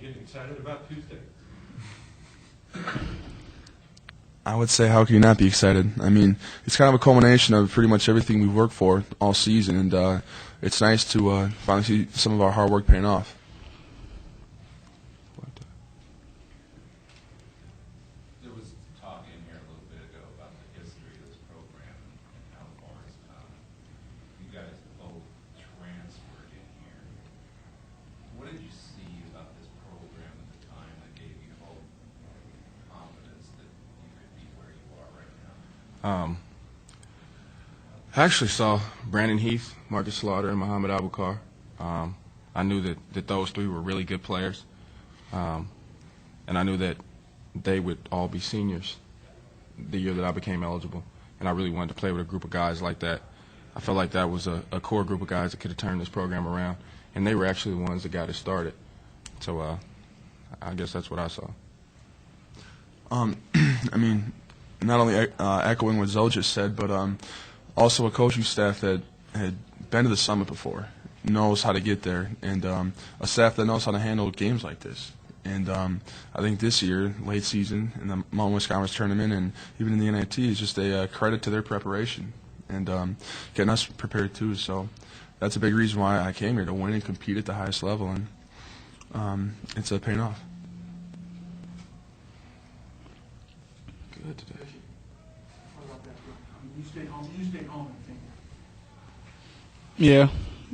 getting excited about Tuesday? I would say, how can you not be excited? I mean, it's kind of a culmination of pretty much everything we've worked for all season, and it's nice to finally see some of our hard work paying off. There was talk in here a little bit ago about the history of this program and how far it's come. You guys both transferred in here. What did you see about this program at the time that gave you hope, confidence that you could be where you are right now? I actually saw Brandon Heath, Marcus Slaughter, and Muhammad Abukar. I knew that those three were really good players, and I knew that they would all be seniors the year that I became eligible, and I really wanted to play with a group of guys like that. I felt like that was a core group of guys that could have turned this program around, and they were actually the ones that got it started. So I guess that's what I saw. I mean, not only echoing what Zoe just said, but also a coaching staff that had been to the summit before, knows how to get there, and a staff that knows how to handle games like this. And I think this year, late season, in the Mountain West Conference tournament, and even in the NIT, is just a credit to their preparation and getting us prepared too. So that's a big reason why I came here, to win and compete at the highest level, and it's paying off. Good today. You stayed home. You stayed home, I think. Yeah,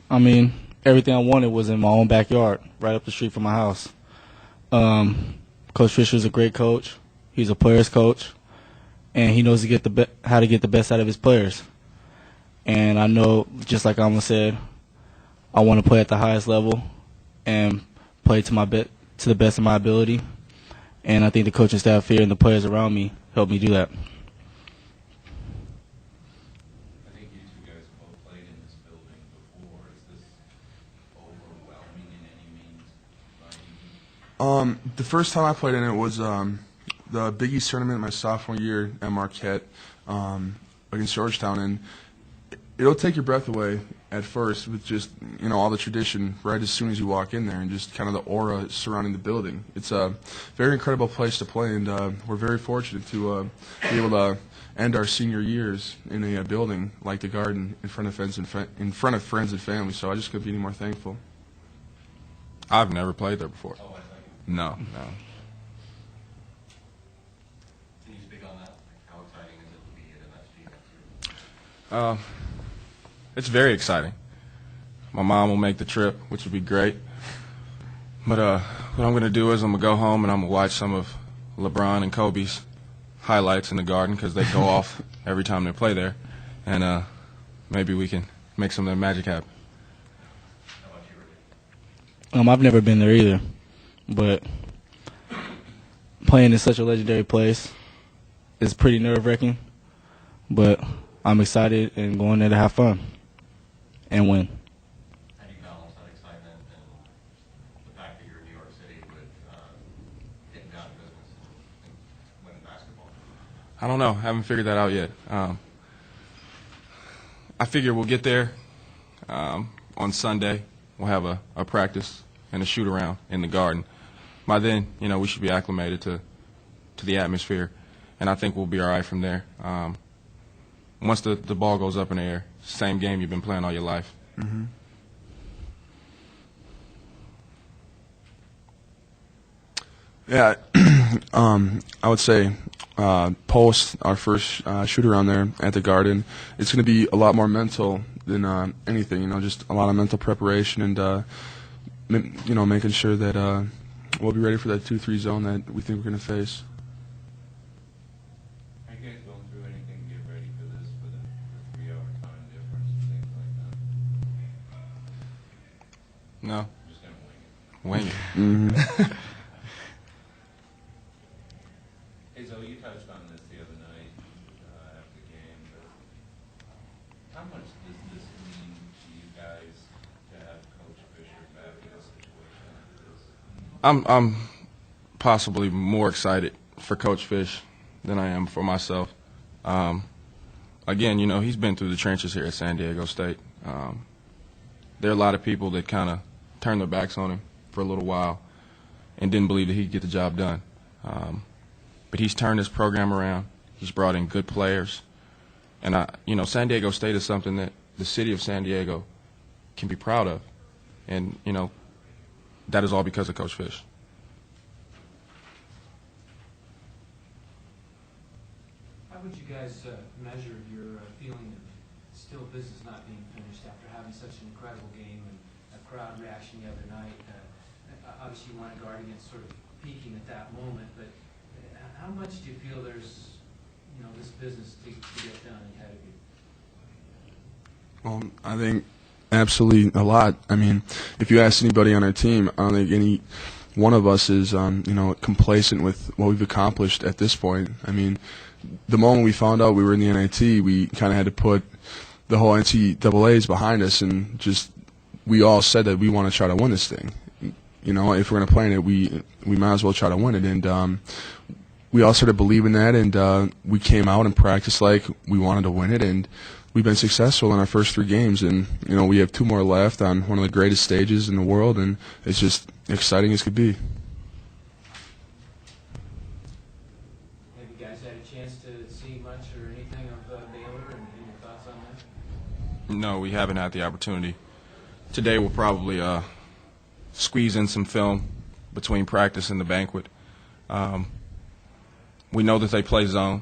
I mean, everything I wanted was in my own backyard, right up the street from my house. Coach Fisher's a great coach. He's a player's coach, and he knows how to get the best out of his players. And I know, just like Amma said, I want to play at the highest level and play to the best of my ability. And I think the coaching staff here and the players around me helped me do that. I think you two guys both played in this building before. Is this overwhelming in any means? The first time I played in it was the Big East tournament my sophomore year at Marquette against Georgetown, and it'll take your breath away at first with just all the tradition right as soon as you walk in there, and just kind of the aura surrounding the building. It's a very incredible place to play, and we're very fortunate to be able to end our senior years in a building like the Garden in front of friends and family. So I just couldn't be any more thankful. I've never played there before. Oh, I think. No. Can you speak on that? How exciting is it to be at MSG next year? It's very exciting. My mom will make the trip, which would be great. But what I'm going to do is I'm going to go home and I'm going to watch some of LeBron and Kobe's highlights in the Garden, because they go off every time they play there. And maybe we can make some of that magic happen. How about you, Richie? I've never been there either, but playing in such a legendary place is pretty nerve-wracking. But I'm excited and going there to have fun and win. How do you balance that excitement and the fact that you're in New York City with getting down to business and winning basketball? I don't know. I haven't figured that out yet. I figure we'll get there on Sunday. We'll have a practice and a shoot-around in the Garden. By then, we should be acclimated to the atmosphere, and I think we'll be all right from there. Once the ball goes up in the air, same game you've been playing all your life. Mm-hmm. Yeah, I would say post our first shoot-around there at the Garden, it's going to be a lot more mental than anything. Just a lot of mental preparation and making sure that we'll be ready for that 2-3 zone that we think we're going to face. Are you guys going through anything to get ready for this, for the 3-hour time difference and things like that? No. Just going to wing it. Wing it. Mm-hmm. Hey, Zoe, you touched on this the other night after the game, but how much does this mean to you guys to have Coach Fisher back in a situation like this? I'm possibly more excited for Coach Fish than I am for myself. Again, he's been through the trenches here at San Diego State. There are a lot of people that kind of turned their backs on him for a little while, and didn't believe that he'd get the job done. But he's turned this program around. He's brought in good players. And, San Diego State is something that the city of San Diego can be proud of. And, that is all because of Coach Fish. How would you guys measure your feeling of still business not being finished after having such an incredible game and a crowd reaction the other night? Obviously, you want to guard against sort of peaking at that moment, but how much do you feel there's, this business to get done ahead of you? Well, I think absolutely a lot. I mean, if you ask anybody on our team, I don't think any one of us is, complacent with what we've accomplished at this point. I mean, the moment we found out we were in the NIT, we kind of had to put the whole NCAAs behind us, and just we all said that we want to try to win this thing. If we're going to play in it, we might as well try to win it. And we all started believing that, and we came out and practiced like we wanted to win it, and we've been successful in our first 3 games. And, we have 2 more left on one of the greatest stages in the world, and it's just exciting as could be. Have you guys had a chance to see much or anything of Baylor, and your thoughts on that? No, we haven't had the opportunity. Today we'll probably squeeze in some film between practice and the banquet. We know that they play zone.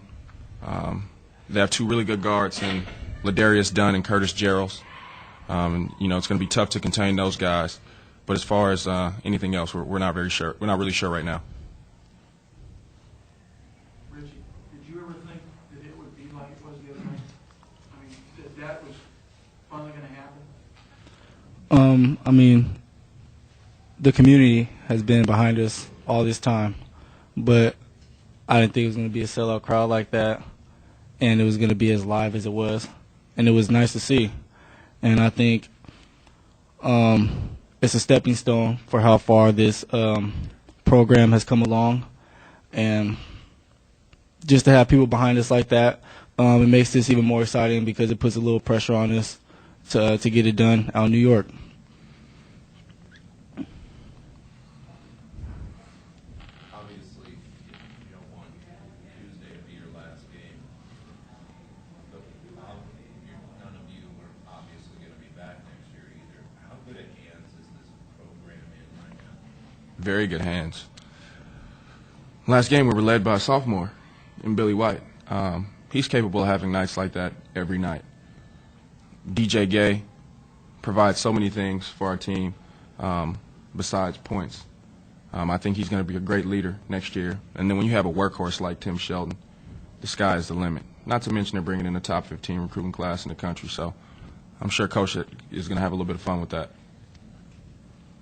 They have 2 really good guards in Ladarius Dunn and Curtis Geralds. It's going to be tough to contain those guys. But as far as anything else, we're not very sure. We're not really sure right now. Richie, did you ever think that it would be like it was the other night? I mean, that was finally going to happen? The community has been behind us all this time, but I didn't think it was going to be a sellout crowd like that, and it was going to be as live as it was, and it was nice to see. And I think it's a stepping stone for how far this program has come along, and just to have people behind us like that, it makes this even more exciting because it puts a little pressure on us to get it done out in New York. Obviously, you don't want Tuesday to be your last game, but none of you are obviously going to be back next year either. How good at hands is this program in right now? Very good hands. Last game we were led by a sophomore in Billy White. He's capable of having nights like that every night. DJ Gay provides so many things for our team besides points. I think he's going to be a great leader next year. And then when you have a workhorse like Tim Shelton, the sky is the limit. Not to mention they're bringing in the top 15 recruiting class in the country. So I'm sure Coach is going to have a little bit of fun with that.